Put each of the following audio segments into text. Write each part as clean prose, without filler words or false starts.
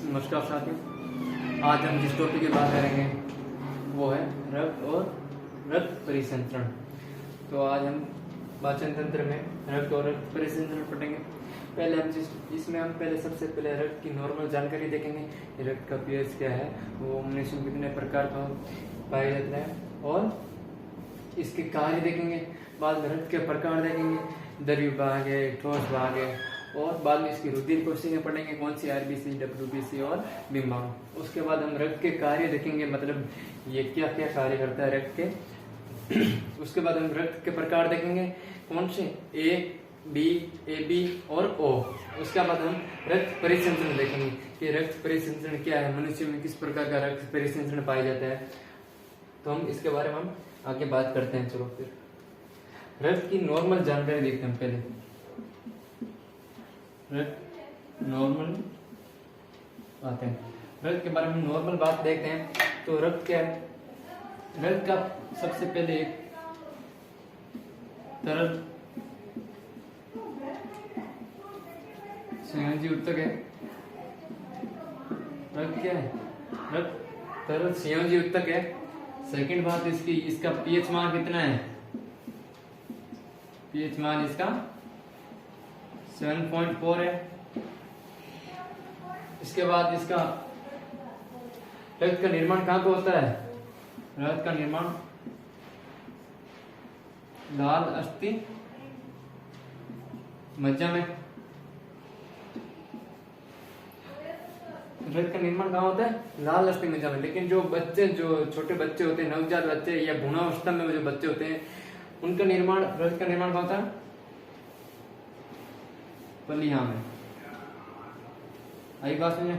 नमस्कार साथियों, आज हम जिस टॉपिक की बात करेंगे वो है रक्त और रक्त परिसंचरण। तो आज हम पाचन तंत्र में रक्त और रक्त परिसंचरण पढ़ेंगे। पहले हम इसमें हम सबसे पहले रक्त की नॉर्मल जानकारी देखेंगे। रक्त का पीएच क्या है, वो मनुष्य में कितने प्रकार का पाया जाता है और इसके कार्य देखेंगे। बाद में रक्त के प्रकार देखेंगे, द्रव्य भाग है, ठोस भाग है, और बाद में इसकी रुधिर कोशिकाएं पढ़ेंगे, कौन सी आरबीसी, डब्ल्यूबीसी और बिंबाणु। उसके बाद हम रक्त के कार्य देखेंगे, मतलब ये क्या क्या कार्य करता है रक्त के। उसके बाद हम रक्त के प्रकार देखेंगे, कौन से ए बी और ओ। उसके बाद हम रक्त परिसंचरण देखेंगे कि रक्त परिसंचरण क्या है, मनुष्य में किस प्रकार का रक्त परिसंचरण पाया जाता है। तो हम इसके बारे में हम आगे बात करते हैं। चलो फिर रक्त की नॉर्मल जानकारी देखते हैं। पहले रक्त नॉर्मल आते हैं, रक्त के बारे में नॉर्मल बात देखते हैं। तो रक्त क्या है, रक्त का सबसे पहले एक तरल संयोजी उत्तक है। रक्त क्या है, रक्त तरल संयोजी उत्तक है। सेकंड बात इसका पीएच मान कितना है, पीएच मान इसका 7.4 है। इसके बाद इसका रक्त का निर्माण कहाँ पे होता है, रक्त का निर्माण लाल अस्थि मज्जा में। रक्त का निर्माण कहाँ होता है, लाल अस्थि मज्जा में। लेकिन जो छोटे बच्चे होते हैं, नवजात बच्चे या भ्रूणावस्था में जो बच्चे होते हैं, उनका निर्माण, रक्त का निर्माण कहाँ होता है, पलिया में। आई बात समझे।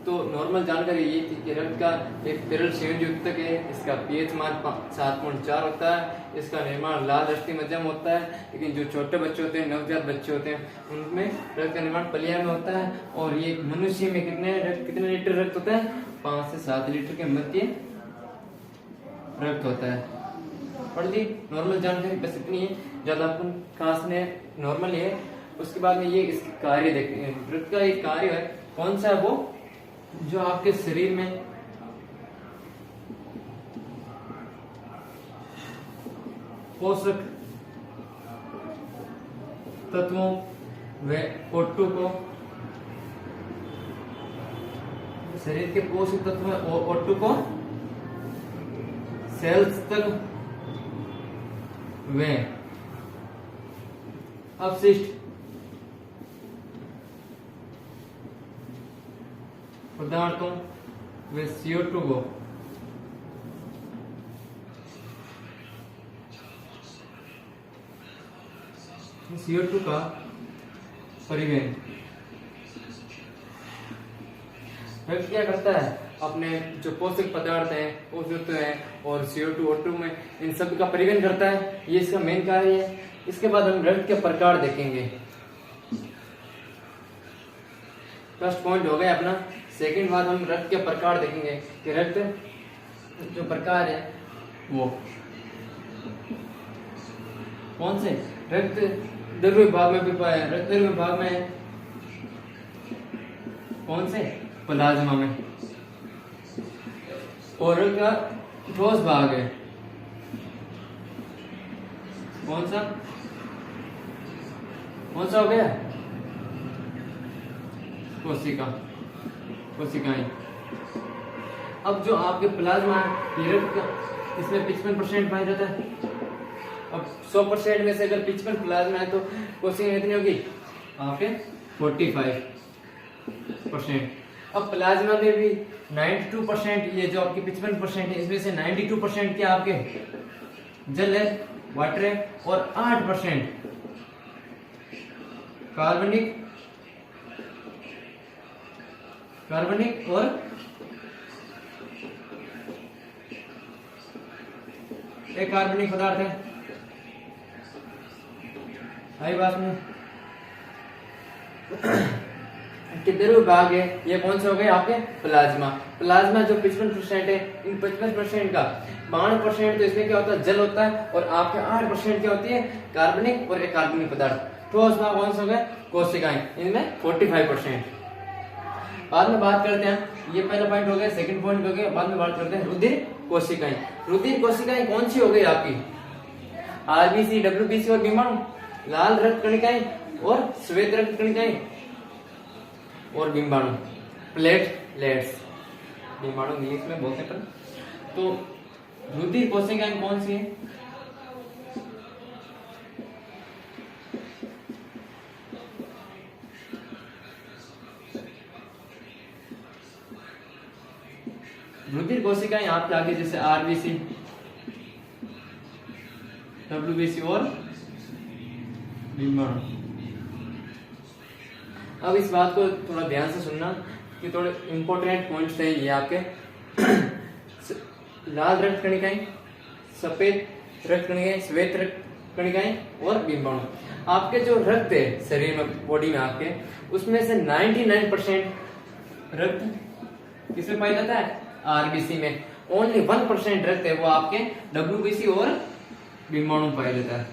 तो नॉर्मल जानकारी ये थी कि रक्त का एक तरल संयोजी उत्तक है, इसका पीएच मान 7.4 होता है, इसका निर्माण लाल अस्थि मज्जा में होता है। लेकिन जो छोटे बच्चे होते हैं, नवजात बच्चे होते हैं, उनमें रक्त का निर्माण पलिया में होता है। और ये मनुष्य में कितने लीटर रक्त होता है, 5 से 7 लीटर के मध्य रक्त होता है। पढ़ ली नॉर्मल जानकारी, बस इतनी है, ज्यादा अपन खास ने नॉर्मल है। उसके बाद में ये इसके कार्य देखते हैं। रक्त का एक कार्य है, कौन सा है वो, जो आपके शरीर में पोषक तत्वों व O2 को, शरीर के पोषक तत्व O2 को सेल्स तक वे अपशिष्ट पदार्थों वे CO2 को CO2 का परिवहन। रक्त क्या करता है, अपने जो पोषक पदार्थ हैं, पोषक हैं और CO2 O2 में, इन सब का परिवहन करता है। ये इसका मेन कार्य है। इसके बाद हम रक्त के प्रकार देखेंगे। फर्स्ट पॉइंट हो गया अपना। सेकंड बात हम रक्त के प्रकार देखेंगे कि रक्त जो प्रकार है वो कौन से, रक्त द्रव्य भाग में भी पाया, रक्त द्रव्य भाग में कौन से, प्लाज्मा में। और रक्त का ठोस भाग है कौन सा हो गया, कोशिकाएं। अब जो आपके प्लाज्मा है, रक्त का, इसमें 55% पाया जाता है। अब 100% में से अगर 55 प्लाज्मा है तो कोशिकाएं कितनी होगी, आपके 45%। अब प्लाज्मा में भी 92%, ये जो आपकी 55% है, इसमें से 92% क्या आपके जल है, वाटर है, और 8% कार्बनिक और अकार्बनिक पदार्थ है। आई बात में द्रव्य भाग है, ये कौन से हो गए आपके, प्लाज्मा। प्लाज्मा जो 55% है, इन 55% का 52% तो इसमें क्या होता है, जल होता है, और आपके 8% क्या होती है, कार्बनिक और अकार्बनिक पदार्थ। ठोस भाग कौन सा हो गया, कोशिकाएं, इनमें 45%। बाद में बात करते हैं, ये पहला पॉइंट हो गया, सेकंड पॉइंट हो गया, बाद में बात करते हैं रुधिर कोशिकाएं। रुधिर कोशिकाएं कौन सी हो गई आपकी? आरबीसी, डब्ल्यूबीसी और बीमाणु, लाल रक्त कणिकाएं और श्वेत रक्त कणिकाएं और बीमाणु, प्लेटलेट्स, बीमाणु इंग्लिश में बोलते हैं। तो रुधिर कोशिकाएं कौन सी है? रुधिर कोशिकाएं आपके आगे जैसे आरबीसी, डब्ल्यूबीसी और बीमाणु। अब इस बात को थोड़ा ध्यान से सुनना कि थोड़े इंपॉर्टेंट पॉइंट्स हैं ये आपके। लाल रक्त कणिकाएं, सफेद रक्त कणिकाएं, श्वेत रक्त कणिकाएं और बीमाणु। आपके जो रक्त है शरीर में, बॉडी में आपके, उसमें से 99% रक्त किसमें पाया जाता है? आरबीसी में। ओनली 1% रक्त है वो आपके डब्ल्यूबीसी और बीमाणु पाया जाता है।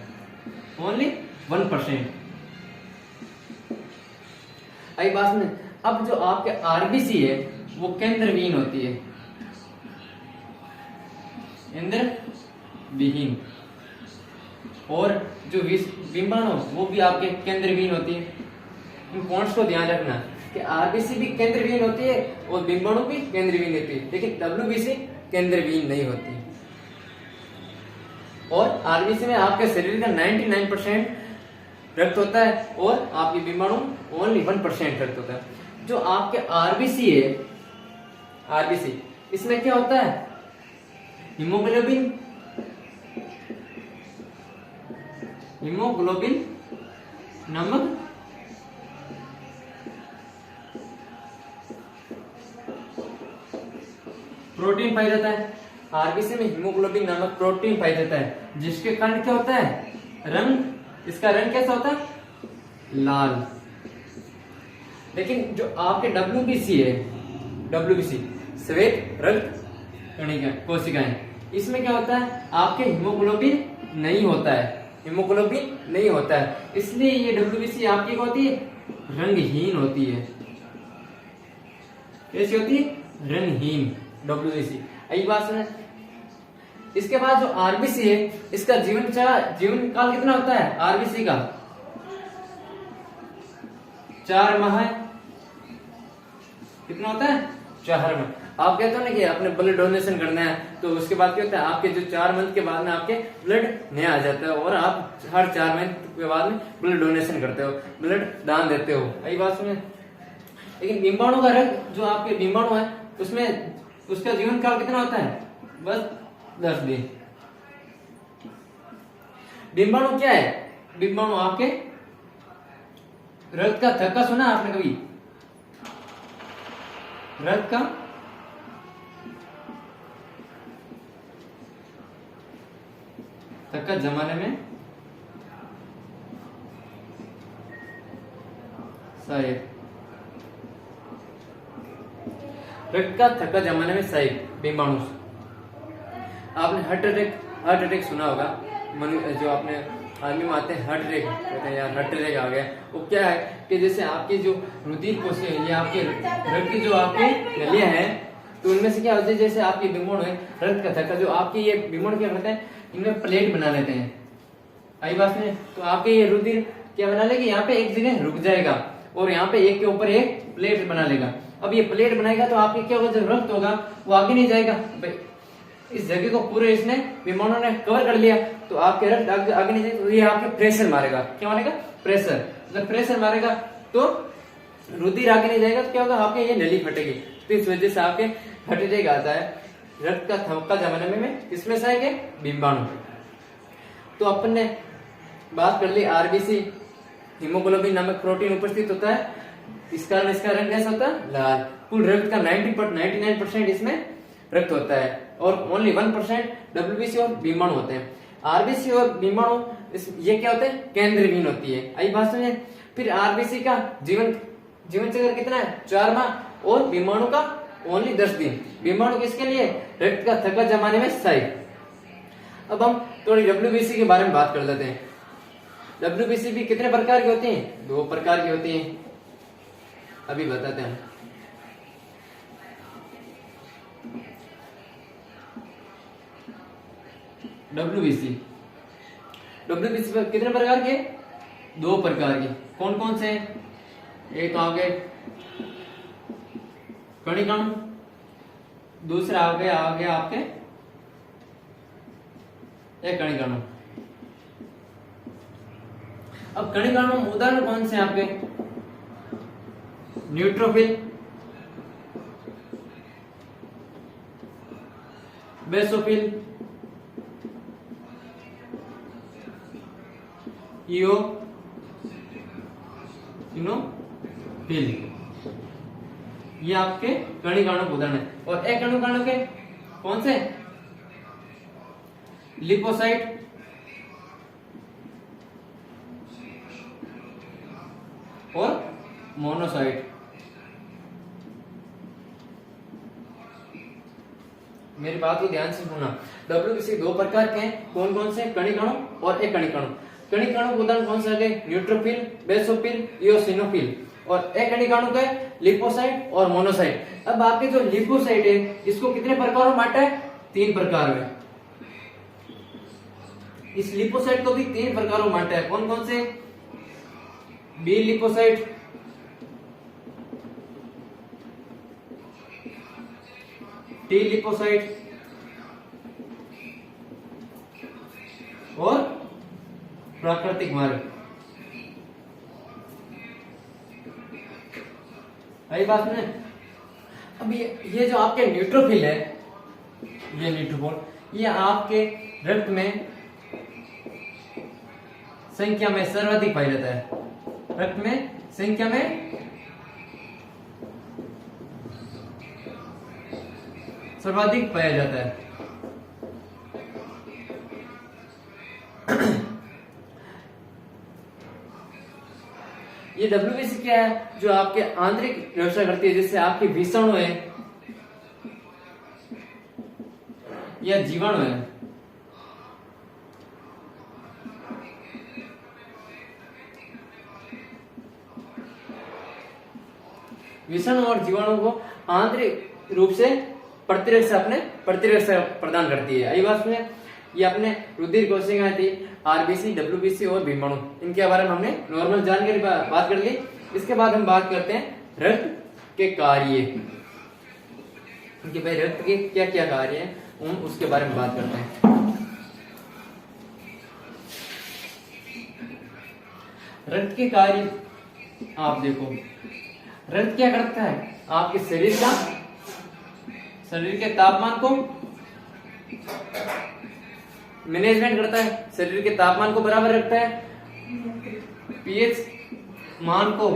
ओनली 1%। आई बात में, अब जो आपके आरबीसी है वो केंद्र विहीन होती है, केंद्र विहीन, और जो बीमाणु वो भी आपके केंद्र विहीन होती है। इन पॉइंट्स को ध्यान रखना कि आरबीसी भी केंद्र विहीन होती है और बीमाणु भी केंद्र विहीन होती है, लेकिन डब्ल्यूबीसी केंद्र विहीन नहीं होती। और आरबीसी में आपके शरीर का 99% रक्त होता है और आपकी बीमाणु ओनली 1% रक्त होता है। जो आपके आरबीसी है, आरबीसी, इसमें क्या होता है? हीमोग्लोबिन, हीमोग्लोबिन नामक प्रोटीन पाया जाता है। आरबीसी में हीमोग्लोबिन नामक प्रोटीन पाया जाता है, जिसके कारण क्या होता है? रंग, इसका रंग कैसा होता है? लाल। लेकिन जो आपके डब्ल्यूबीसी है, डब्ल्यूबीसी श्वेत रक्त कणिका कोशिकाएं, इसमें क्या होता है? आपके हीमोग्लोबिन नहीं होता है, हीमोग्लोबिन नहीं होता है, इसलिए ये डब्ल्यूबीसी आपकी होती है रंगहीन होती है। कैसी होती है? रंगहीन डब्ल्यूबीसी। यही बात सुने। इसके बाद जो आरबीसी है, इसका जीवन काल कितना होता है? आरबीसी का 4 माह है। कितना होता है? 4 माह। आप कहते हो ना कि आपने ब्लड डोनेशन करना है, तो उसके बाद क्या होता है? आपके जो 4 मंथ के बाद में आपके ब्लड नया आ जाता है और आप हर 4 मंथ के बाद में ब्लड डोनेशन करते हो, ब्लड दान देते हो। यही बात सुने। लेकिन बीमाणु का रक्त, जो आपके बीमाणु है, उसमें उसका जीवन काल कितना होता है? बस 10 दिन। बीमाणु क्या है? बीमाणु आपके रक्त का थक्का, सुना आपने कभी? रक्त का थक्का जमाने में सहायक, रक्त का थक्का जमाने में सहायक बीमाणु। आपने हार्ट अटैक सुना होगा, जो आपने आर्मी में आते हैं हार्ट अटैक, कहते हैं यार हार्ट अटैक आ गया। वो क्या है कि जैसे आपकी जो रुधिर कोशिकाएं, ये आपके रक्त की जो आपके नलियां हैं, तो उनमें से क्या होता है? जैसे आपकी बीमाणु है, रक्त का थक्का, जो आपके ये बीमाणु क्या करते हैं? इनमें प्लेट बना लेते हैं। आई बात में, तो आपके ये रुधिर क्या बना लेगा? यहाँ पे एक जगह रुक जाएगा और यहाँ पे एक के ऊपर एक प्लेट बना लेगा। अब ये प्लेट बनाएगा तो आपके क्या होगा? जो रक्त होगा वो आगे नहीं जाएगा। इस जगह को पूरे इसने बीमाणु ने कवर कर लिया, तो आपके रक्त आगे नहीं जाएगा, तो ये आपके प्रेशर मारेगा। क्या मारेगा? प्रेशर। जब प्रेशर मारेगा तो रुधिर आगे नहीं जाएगा, तो क्या होगा? आपके ये नली फटेगी। तो इस वजह से आपके हार्ट अटैक आता है। रक्त का थक्का जमाने में किसमें सहायक है? बीमाणु। तो अपन ने बात कर ली आरबीसी, हीमोग्लोबिन नामक प्रोटीन उपस्थित होता है, इस कारण इसका रंग कैसा होता है? लाल। कुल रक्त का 99% इसमें रक्त होता है और ओनली 1% डब्ल्यूबीसी और बीमाणु होते हैं। आरबीसी और बीमाणु ये क्या होते हैं? केंद्र विहीन होती है। आई बात समझे। फिर आरबीसी का जीवन चक्र कितना है? 4 माह और बीमाणु का ओनली 10 दिन। बीमाणु किसके लिए? रक्त का थक्का जमाने में सहायक। अब हम थोड़ी डब्ल्यूबीसी के बारे में बात कर लेते हैं। डब्ल्यूबीसी भी कितने प्रकार की होती हैं? 2 प्रकार की होती हैं। अभी बताते हैं। डब्ल्यूबीसी। डब्ल्यूबीसी कितने प्रकार के? 2 प्रकार के। कौन कौन से? एक आ गए कणिकाणु, दूसरा आ गया आपके एक कणिकाणु। अब कणिकाणु उदाहरण कौन से आपके? न्यूट्रोफिल, बेसोफिल, इनोफिल, ये आपके कणिकाणु उदाहरण है। और एक कणिकाणु के कौन से? लिपोसाइट, और मोनोसाइट। मेरी बात को ध्यान से सुनना। डब्ल्यूबीसी 2 प्रकार के हैं। कौन कौन से? कणिकाणु और एक कणिकाणु। कणिकाणु उदाहरण कौन से? Neutrophil, basophil, eosinophil. और एक कणिकाणु का लिपोसाइट और मोनोसाइट। अब आपके जो लिपोसाइट है इसको कितने प्रकारों में बांटा है? 3 प्रकार में। इस लिपोसाइट को भी 3 प्रकारों में बांटा है। कौन कौन से? बी लिपोसाइट, टी लिपोसाइट और प्राकृतिक मार्ग। आई बात में? अब ये जो आपके न्यूट्रोफिल है, ये न्यूट्रोफिल, ये आपके रक्त में संख्या में सर्वाधिक पाया जाता है। रक्त में संख्या में सर्वाधिक पाया जाता है। ये डब्ल्यूबीसी क्या है? जो आपके आंतरिक व्यवस्था करती है, जैसे आपके विषाणु है या जीवाणु है। विषाणु और जीवाणु को आंतरिक रूप से प्रतिरक्षा प्रदान करती है। आई बात में? ये अपने रुधिर कोशिकाएं थी, आरबीसी, डब्ल्यूबीसी और बीमाणु, इनके बारे में हमने नॉर्मल जानकारी बात कर ली। इसके बाद हम बात करते हैं रक्त के कार्य, इनके भाई रक्त के क्या क्या कार्य हैं उसके बारे में बात करते हैं। रक्त के कार्य आप देखो, रक्त क्या करता है? आपके शरीर के तापमान को मैनेजमेंट करता है, शरीर के तापमान को बराबर रखता है, पीएच मान को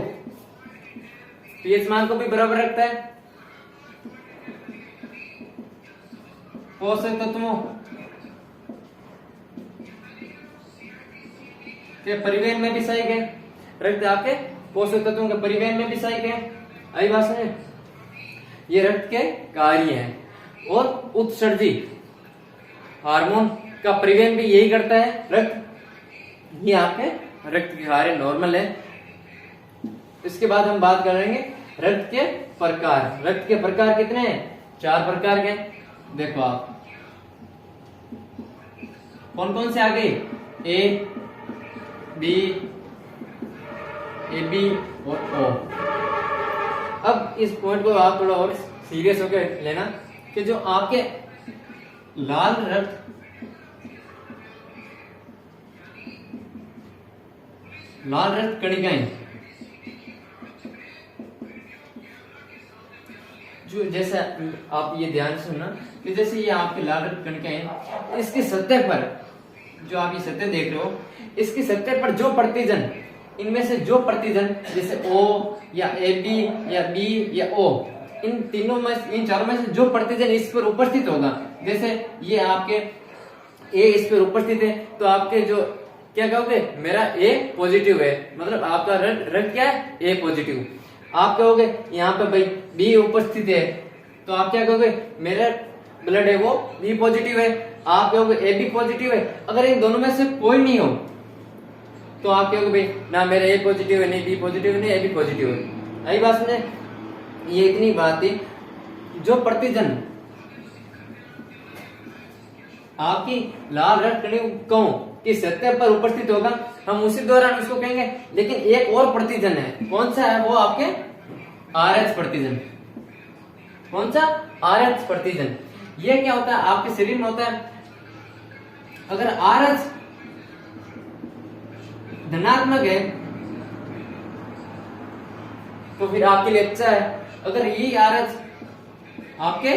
भी बराबर रखता है, पोषक तत्वों के परिवहन में भी सहायक है। रक्त आपके पोषक तत्वों के परिवहन में भी सहायक है। आई बात है? ये रक्त के कार्य हैं। और उत्सर्जी हार्मोन का परिवहन भी यही करता है रक्त। ये आपके रक्त के कार्य नॉर्मल है। इसके बाद हम बात करेंगे रक्त के प्रकार। रक्त के प्रकार कितने हैं? 4 प्रकार के। देखो आप कौन कौन से आ गए? ए बी और ओ। अब इस पॉइंट को आप थोड़ा और सीरियस होकर लेना कि जो आपके लाल रक्त कणिकाएं, जो जैसे आप ये ध्यान से सुनना कि जैसे ये आपके लाल रक्त कणिकाएं, इसकी सतह पर जो आप ये सतह देख रहे हो, इसकी सतह पर जो प्रतिजन, इनमें से जो प्रतिजन जैसे O या AB या B या O, इन तीनों में, इन चारों में से जो प्रतिजन इस पर उपस्थित होगा, जैसे ये आपके A इस पर उपस्थित है, तो आपके जो क्या कहोगे? मेरा A पॉजिटिव है, मतलब आपका रक्त क्या है? A positive. आप कहोगे यहाँ पे भाई B उपस्थित है, तो आप क्या कहोगे? मेरा ब्लड है वो B पॉजिटिव है। आप कहोगे AB पॉजिटिव है। अगर इन दोनों में से कोई नहीं हो तो आप कहोगे भाई ना मेरा A पॉजिटिव है, नहीं B पॉजिटिव है, नहीं AB पॉजिटिव है। आई बात में? ये इतनी बात थी। जो प्रतिजन आपकी लाल रक्त कणिकाओं की सतह पर उपस्थित होगा, हम उसी दौरान उसको कहेंगे। लेकिन एक और प्रतिजन है, कौन सा है वो आपके RH प्रतिजन। कौन सा? RH प्रतिजन। ये क्या होता है आपके शरीर में होता है, अगर RH धनात्मक है तो फिर आपके लिए अच्छा है, अगर ये RH आपके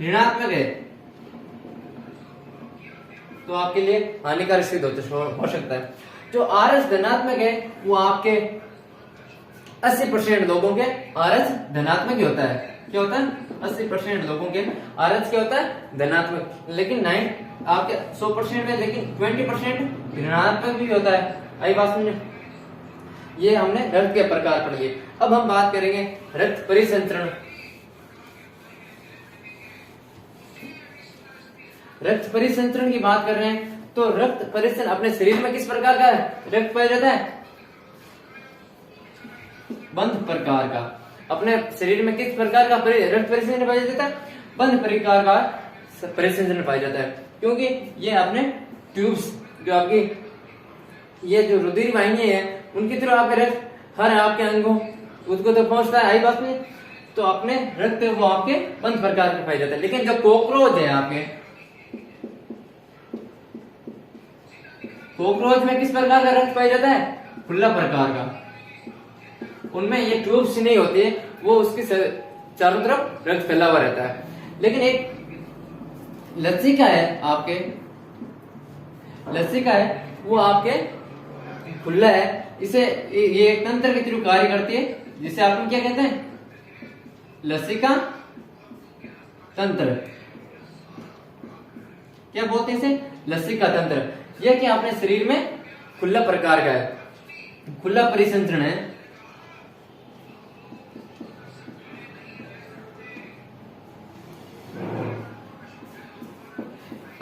ऋणात्मक है तो आपके लिए हानिकारक सिद्ध हो सकता है। जो RH धनात्मक है वो आपके 80% लोगों के RH धनात्मक ही होता है। क्या होता है? 80% लोगों के RH क्या होता है? धनात्मक। लेकिन 9 आपके 100% में, लेकिन 20% ऋणात्मक भी होता है। आई बात समझे? ये हमने रक्त के प्रकार पढ़ लिए। अब हम बात करेंगे रक्त परिसंचरण। रक्त परिसंचरण की बात कर रहे हैं तो रक्त परिसंचरण अपने शरीर में किस प्रकार का है? रक्त पाया जाता है बंध प्रकार का। अपने शरीर में किस प्रकार का रक्त परिसंचरण पाया जाता है? बंध प्रकार का परिसंचरण पाया जाता है, क्योंकि ये अपने ट्यूब्स जो आपकी ये जो रुधिर वाहिनी है उनकी तरफ आपके रक्त हर आपके अंगों उसको तो पहुंचता है। आई बात में, तो अपने रक्त वो आपके बंध प्रकार के पाए जाते हैं। लेकिन जो कॉकरोच है आपके, कॉकरोच में किस प्रकार का रक्त पाया जाता है? खुला प्रकार का। उनमें ये ट्यूब्स नहीं होती है, वो उसके चारों तरफ रक्त फैला हुआ रहता है। लेकिन एक लसिका है आपके, लसिका है वो आपके खुला है। इसे ये एक तंत्र के थ्रू कार्य करती है, जिसे आप क्या कहते हैं? लसिका तंत्र। क्या बोलते हैं इसे? लसिका तंत्र। यह कि अपने शरीर में खुला प्रकार का है, खुला परिसंचरण है।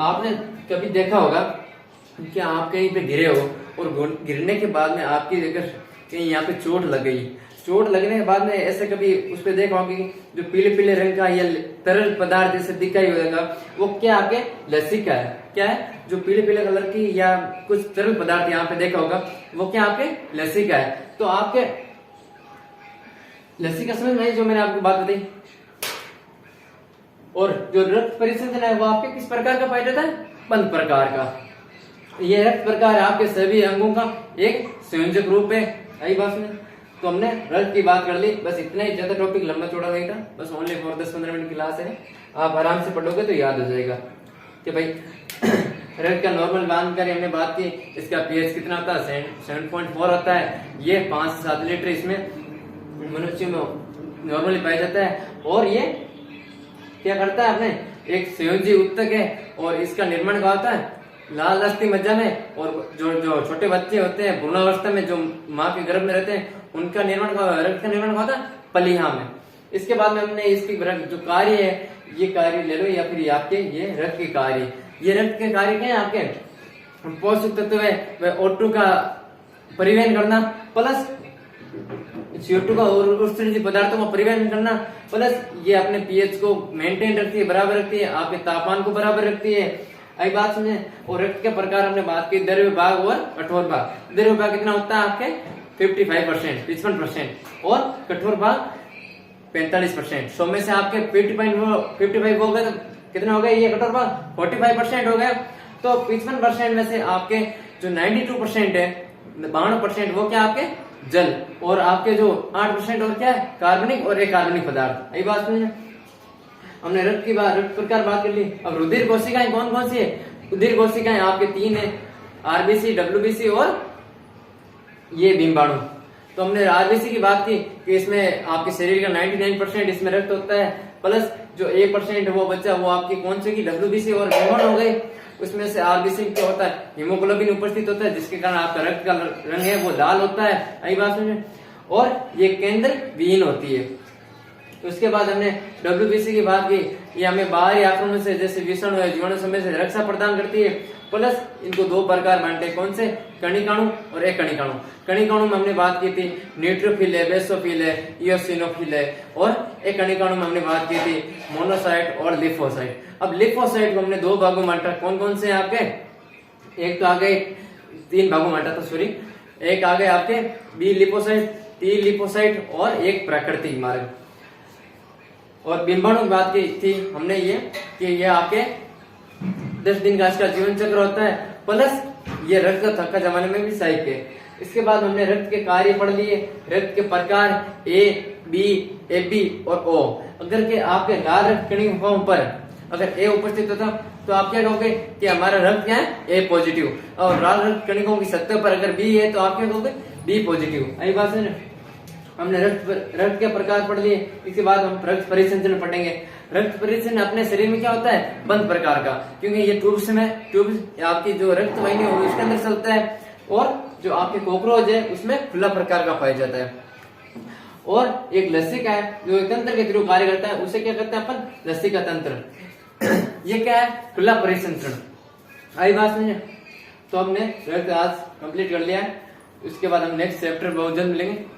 आपने कभी देखा होगा कि आप कहीं पे गिरे हो और गिरने के बाद में आपकी अगर कहीं यहाँ पे चोट लग गई, चोट लगने के बाद में ऐसे कभी उस पे देखा होगा कि जो पीले पीले रंग का या तरल पदार्थ जैसे दिखाई होगा, वो क्या आपके लसिका है। क्या है? जो पीले पीले कलर की या कुछ तरल पदार्थ यहाँ पे देखा होगा, वो क्या आपके लसिका है। तो आपके लसिका समझ में आई जो मैंने आपको बात बताई। और जो रक्त परिसंचरण है वो आपके किस प्रकार का पाया जाता है? बंध प्रकार का। ये रक्त प्रकार आपके सभी अंगों का एक संयोजक रूप है। आई बात में, तो हमने रक्त की बात कर ली। बस इतना ही, ज्यादा टॉपिक लंबा चौड़ा नहीं था, बस ओनली फॉर 10-15 मिनट की क्लास है। आप आराम से पढ़ोगे तो याद हो जाएगा कि भाई रक्त का नॉर्मल जानकारी हमने बात की। इसका पीएच कितना होता है? 7.4 होता है। ये 5 से 7 लीटर इसमें मनुष्य में नॉर्मली पाया जाता है। और ये क्या करता है? अपने एक संयोजी उत्तक है और इसका निर्माण क्या होता है? लाल अस्थि मज्जा में। और जो छोटे बच्चे होते हैं भ्रूणावस्था में, जो माँ के गर्भ में रहते हैं, उनका निर्माण रक्त का निर्माण होता है पलिहा में। इसके बाद में हमने इसकी जो कार्य है, ये कार्य ले लो या फिर आपके ये रक्त के कार्य। ये रक्त के कार्य क्या है? आपके पोषक तत्व है वह O2 का परिवहन करना, प्लस CO2 का और उत्सर्जित पदार्थों का परिवहन करना, प्लस ये अपने पीएच को मेंटेन रखती है, बराबर रखती है, आपके तापमान को बराबर रखती है। आई बात समझे? और रक्त के प्रकार हमने बात की द्रव्य भाग और कठोर भाग। द्रव्य भाग कितना होता है आपके? 55%, 55%, और कठोर भाग 45%। 100 में से आपके 55 हो गए तो कितना हो गया? ये कठोर भाग 45% हो गया। तो 55% में से आपके जो 92% है, 92% वो क्या आपके जल, और आपके जो 8% और क्या है? कार्बनिक और अकार्बनिक पदार्थ। यही बात समझे? हमने रक्त की बात, रक्त प्रकार बात कर ली। अब रुधिर कोशिकाएं कौन कौन सी है? रुधिर कोशिकाएं आपके 3 है, आरबीसी, डब्ल्यूबीसी और ये बिंबाणु। तो हमने आरबीसी की बात की कि इसमें आपके शरीर का 99% इसमें रक्त होता है, प्लस जो 1% वो बच्चा वो आपकी कौन से की डब्ल्यूबीसी और बिंबाणु हो गए। उसमें से आरबीसी क्या होता है? हीमोग्लोबिन उपस्थित होता है, जिसके कारण आपका रक्त का रंग है वो लाल होता है। आई बात समझे? और ये केंद्र विहीन होती है। उसके बाद हमने डब्ल्यूबीसी की बात की, ये हमें बाहरी आक्रमण से जैसे विषाणु है, जीवाणु समय से रक्षा प्रदान करती है। प्लस इनको दो प्रकार बांटे, कौन से, कणिकाणु और एकणिकाणु। कणिकाणु में हमने बात की थी न्यूट्रोफिल है, बेसोफिल है, इयोसिनोफिल है, और एकणिकाणु में हमने बात की थी मोनोसाइट और लिम्फोसाइट। अब लिम्फोसाइट को हमने दो भागों में बांटा, कौन कौन से आपके, एक तो आ गए, तीन भागों में बांटा था सॉरी, एक आ गए आपके बी लिम्फोसाइट, टी लिम्फोसाइट और एक प्राकृतिक मार्ग। और बिंबाणु की बात की थी हमने ये कि ये आपके 10 दिन का इसका जीवन चक्र होता है, प्लस ये रक्त का थक्का जमाने में भी सहायक है। इसके बाद हमने रक्त के कार्य पढ़ लिए, रक्त के प्रकार ए, बी, ए बी और ओ। अगर के आपके लाल रक्त कणिकाओं पर अगर ए उपस्थित होता तो आप क्या कहोगे कि हमारा रक्त क्या है, ए पॉजिटिव, और लाल रक्त कणिकाओं की सतह पर अगर बी है तो आप क्या कहोगे, बी पॉजिटिव। आई बात है ना। हमने रक्त के प्रकार पढ़ लिए। इसके बाद हम रक्त परिसंचरण पढ़ेंगे। रक्त परिसंचरण अपने शरीर में क्या होता है, बंद प्रकार का, क्योंकि ये ट्यूब्स में, ट्यूब्स आपकी जो रक्त वाहिनी है उसके अंदर चलता है, और जो आपके कॉकरोच है उसमें खुला प्रकार का पाया जाता है। और एक लसिका है जो एक तंत्र के थ्रू कार्य करता है, उसे क्या कहते हैं अपन, लसिका तंत्र। ये क्या है, खुला परिसंचरण। आई बात समझे। तो हमने रक्त आज कंप्लीट कर लिया है। उसके बाद हम नेक्स्ट चैप्टर बहुत जल्द मिलेंगे।